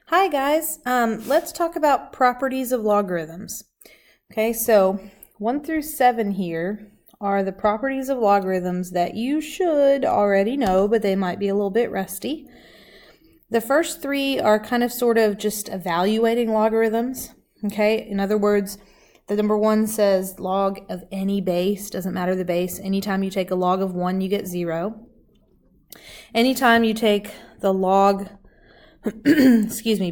Hi guys, let's talk about properties of logarithms. Okay, so 1 through 7 here are the properties of logarithms that you should already know, but they might be a little bit rusty. The first 3 are kind of sort of just evaluating logarithms. Okay, in other words, the number 1 says log of any base, doesn't matter the base. Anytime you take a log of 1, you get 0. Anytime you take the log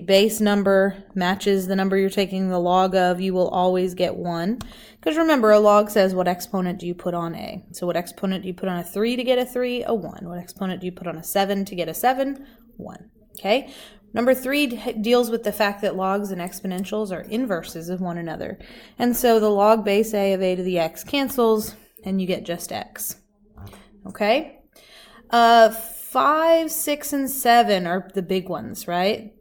base number matches the number you're taking the log of, you will always get 1. Because remember, a log says what exponent do you put on a. So what exponent do you put on a 3 to get a 3? A 1. What exponent do you put on a 7 to get a 7? 1. Okay? Number 3 deals with the fact that logs and exponentials are inverses of one another. And so the log base a of a to the x cancels, and you get just x. Okay? 5, 6, and 7 are the big ones, right?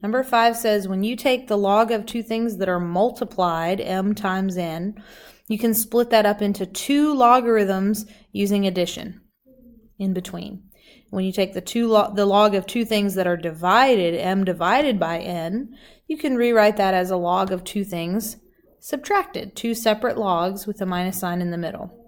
Number 5 says when you take the log of two things that are multiplied, m times n, you can split that up into 2 logarithms using addition in between. When you take the log of two things that are divided, m divided by n, you can rewrite that as a log of two things subtracted, 2 separate logs with a minus sign in the middle.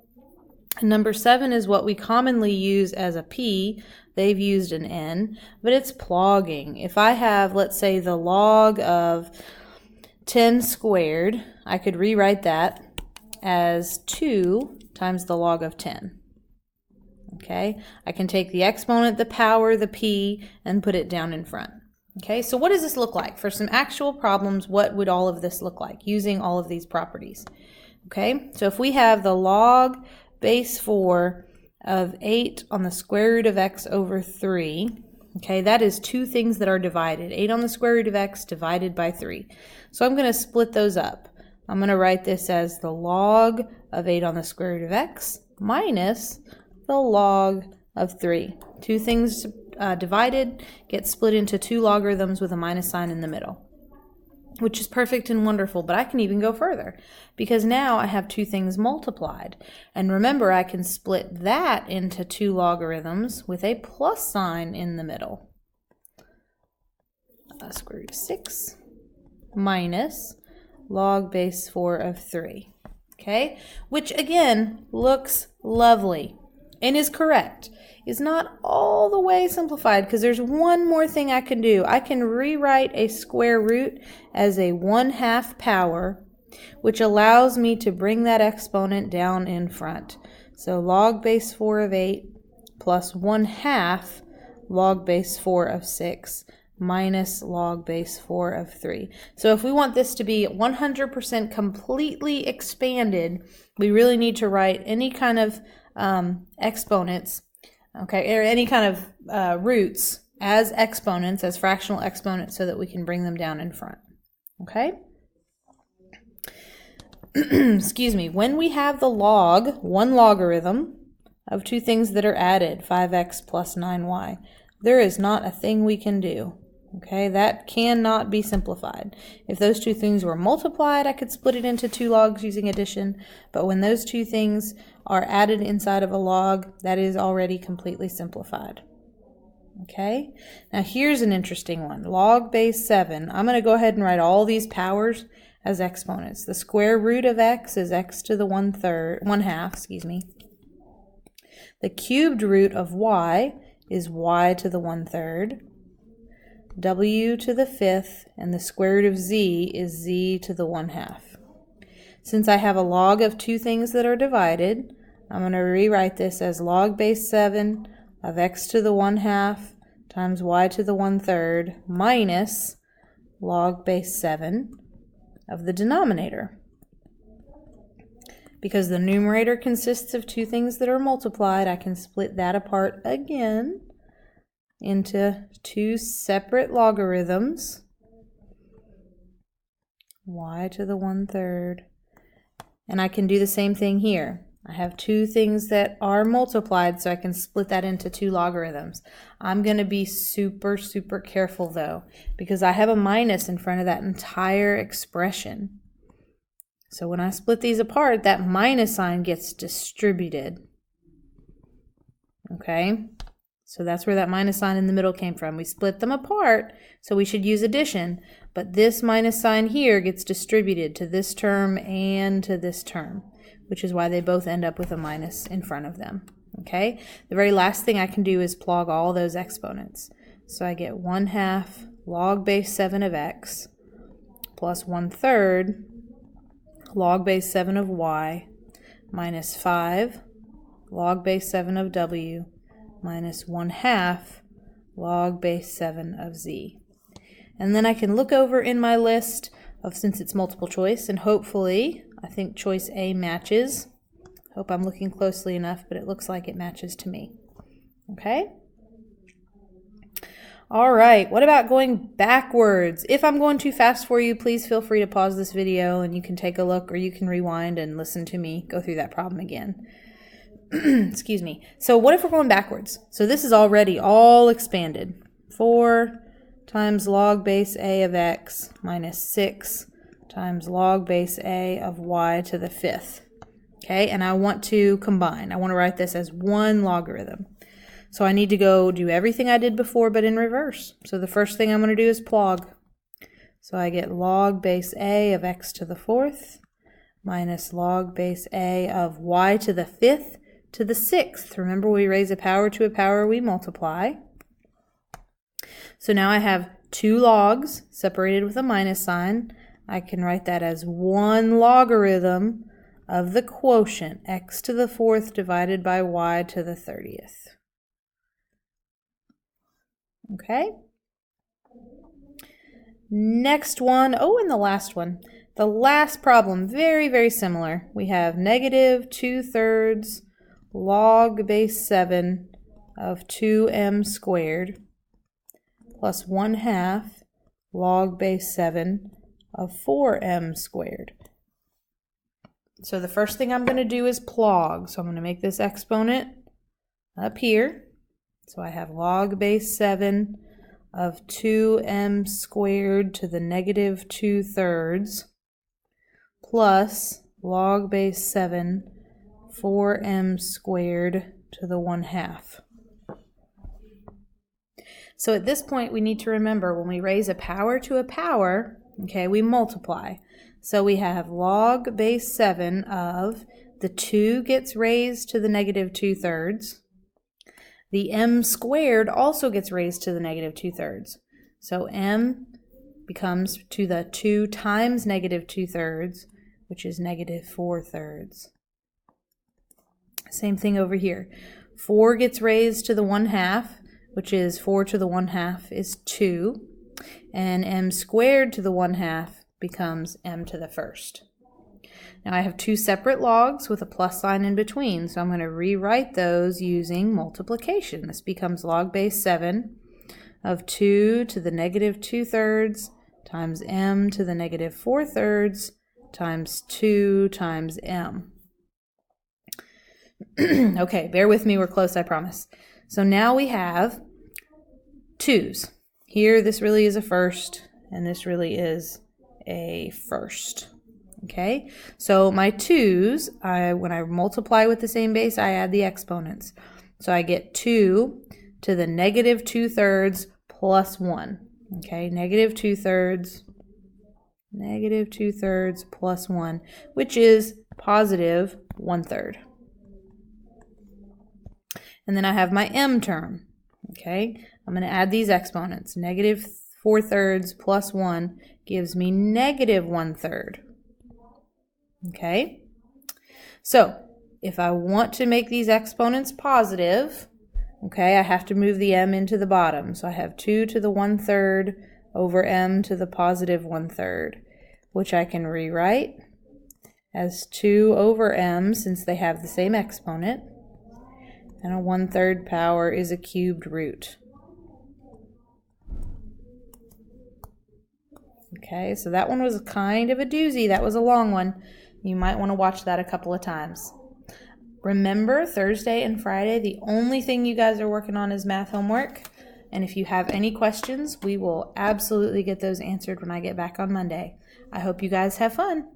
And number 7 is what we commonly use as a p. They've used an n, but it's plogging. If I have, let's say, the log of 10 squared, I could rewrite that as 2 times the log of 10. Okay, I can take the exponent, the power, the p, and put it down in front. Okay, so what does this look like? For some actual problems, what would all of this look like using all of these properties? Okay, so if we have the log base 4 of 8 on the square root of x over 3, okay, that is two things that are divided. 8 on the square root of x divided by 3. So I'm going to split those up. I'm going to write this as the log of 8 on the square root of x minus the log of 3. Two things divided get split into 2 logarithms with a minus sign in the middle, which is perfect and wonderful, but I can even go further because now I have two things multiplied. And remember, I can split that into 2 logarithms with a plus sign in the middle. Square root of 6 minus log base 4 of 3. Okay, which again looks lovely and is correct. Is not all the way simplified because there's one more thing I can do. I can rewrite a square root as a 1/2 power, which allows me to bring that exponent down in front. So log base 4 of 8 plus 1/2 log base 4 of 6 minus log base 4 of 3. So if we want this to be 100% completely expanded, we really need to write any kind of exponents, okay, or any kind of roots as exponents, as fractional exponents, so that we can bring them down in front. Okay? Excuse me. When we have the log, one logarithm of two things that are added, 5x plus 9y, there is not a thing we can do. Okay, that cannot be simplified. If those two things were multiplied, I could split it into 2 logs using addition, but when those two things are added inside of a log, that is already completely simplified. Okay, now here's an interesting one. Log base 7. I'm going to go ahead and write all these powers as exponents. The square root of x is x to the 1/2. The cubed root of y is y to the 1/3. W to the 5th, and the square root of z is z to the 1/2. Since I have a log of two things that are divided, I'm going to rewrite this as log base 7 of x to the 1/2 times y to the 1/3 minus log base 7 of the denominator. Because the numerator consists of two things that are multiplied, I can split that apart again into 2 separate logarithms, y to the 1/3, and I can do the same thing here. I have two things that are multiplied, so I can split that into 2 logarithms. I'm going to be super careful though, because I have a minus in front of that entire expression. So when I split these apart, that minus sign gets distributed. Okay? So that's where that minus sign in the middle came from. We split them apart, so we should use addition. But this minus sign here gets distributed to this term and to this term, which is why they both end up with a minus in front of them. Okay? The very last thing I can do is plug all those exponents. So I get 1/2 log base 7 of x plus 1/3 log base 7 of y minus 5 log base 7 of w minus 1/2 log base 7 of z. And then I can look over in my list of, since it's multiple choice, and hopefully, I think choice A matches. Hope I'm looking closely enough, but it looks like it matches to me. Okay? All right, what about going backwards? If I'm going too fast for you, please feel free to pause this video and you can take a look, or you can rewind and listen to me go through that problem again. Excuse me. So what if we're going backwards? So this is already all expanded. 4 times log base a of x minus 6 times log base a of y to the 5th. Okay, and I want to combine. I want to write this as one logarithm. So I need to go do everything I did before, but in reverse. So the first thing I'm going to do is plug. So I get log base a of x to the 4th minus log base a of y to the 5th to the 6th. Remember, we raise a power to a power, we multiply. So now I have two logs separated with a minus sign. I can write that as one logarithm of the quotient x to the 4th divided by y to the 30th. Okay? Next one, and the last one. The last problem, very, very similar. We have negative 2/3 log base 7 of 2m squared plus 1/2 log base 7 of 4m squared. So the first thing I'm going to do is plug. So I'm going to make this exponent up here. So I have log base 7 of 2m squared to the negative 2/3 plus log base 7 4m squared to the 1/2. So at this point, we need to remember when we raise a power to a power, okay, we multiply. So we have log base 7 of the 2 gets raised to the negative 2/3. The m squared also gets raised to the negative 2/3. So m becomes to the 2 times negative 2/3, which is negative 4/3. Same thing over here. 4 gets raised to the 1/2, which is 4 to the 1/2 is 2. And m squared to the 1/2 becomes m to the 1st. Now I have two separate logs with a plus sign in between, so I'm going to rewrite those using multiplication. This becomes log base 7 of 2 to the negative 2/3 times m to the negative 4/3 times 2 times m. Okay, bear with me, we're close, I promise. So now we have 2's. Here, this really is a first, and this really is a first. Okay, so my 2's, when I multiply with the same base, I add the exponents. So I get 2 to the negative 2/3 plus 1. Okay, negative 2/3 plus 1, which is positive 1/3. And then I have my m term. Okay, I'm going to add these exponents. Negative 4/3 plus 1 gives me negative 1/3. Okay, so if I want to make these exponents positive, okay, I have to move the m into the bottom. So I have 2 to the 1/3 over m to the positive 1/3, which I can rewrite as 2 over m since they have the same exponent. And a 1/3 power is a cubed root. Okay, so that one was kind of a doozy. That was a long one. You might want to watch that a couple of times. Remember, Thursday and Friday, the only thing you guys are working on is math homework. And if you have any questions, we will absolutely get those answered when I get back on Monday. I hope you guys have fun.